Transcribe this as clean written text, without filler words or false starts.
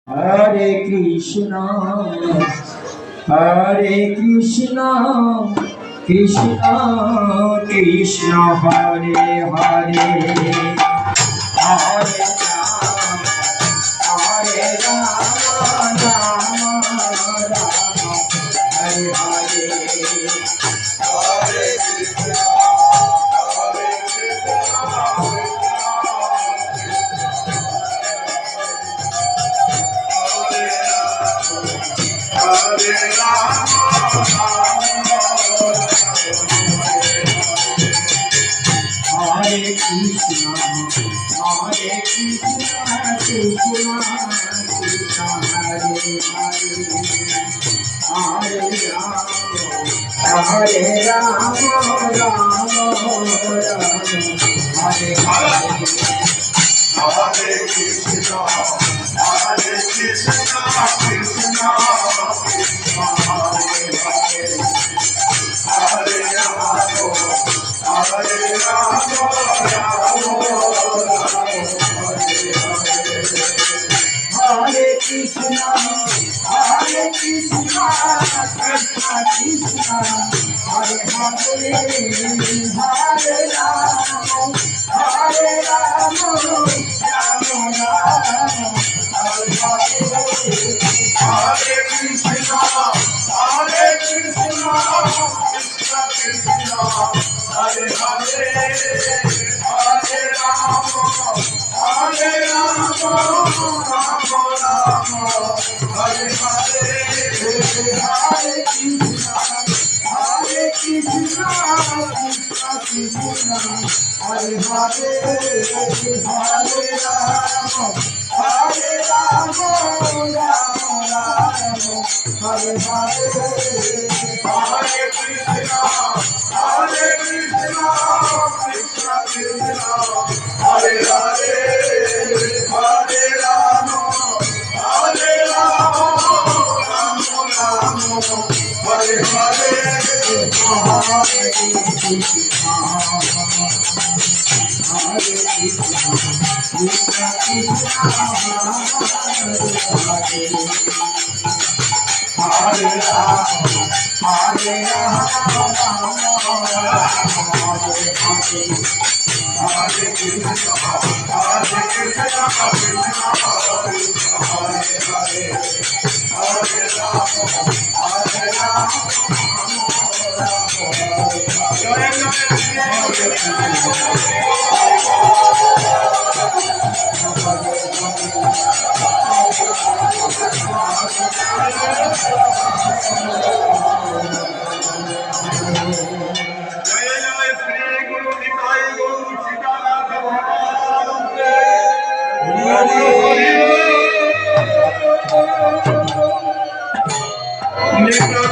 Hare Krishna, Hare Krishna, Krishna Krishna Hare Hare, Hare Rama, Rama Rama, Hare Hare, Hare Krishna, Hare Krishna, Hare Krishna, Krishna Krishna Hare Hare, Hare Rama, Rama Rama, Hare Hare. Hare Krishna, Hare Krishna, Krishna Krishna Hare Hare, Hare Rama, Hare Rama, Hare Krishna, Hare Krishna, Krishna Krishna Hare Hare, Hare Rama, Hare Rama, Rama Rama, Hare Hare. Hare Krishna, Hare Krishna, Krishna Krishna Hare Hare, Hare Rama, Hare Rama, Rama Rama, Hare Hare. Hare Krishna, Hare Krishna, Krishna Krishna Hare Hare, Hare Rama, Hare Rama, Rama Rama, Hare Hare. Hare Krishna, Hare Krishna, Krishna Krishna Hare Hare, Hare Rama, Hare Rama, Rama Rama, Hare Hare. Hare Krishna, Hare Krishna, Krishna Krishna Hare Hare, Hare Rama, Hare Krishna, Hare Krishna, Krishna Hare Hare, Hare Rama, Hare Rama, Hare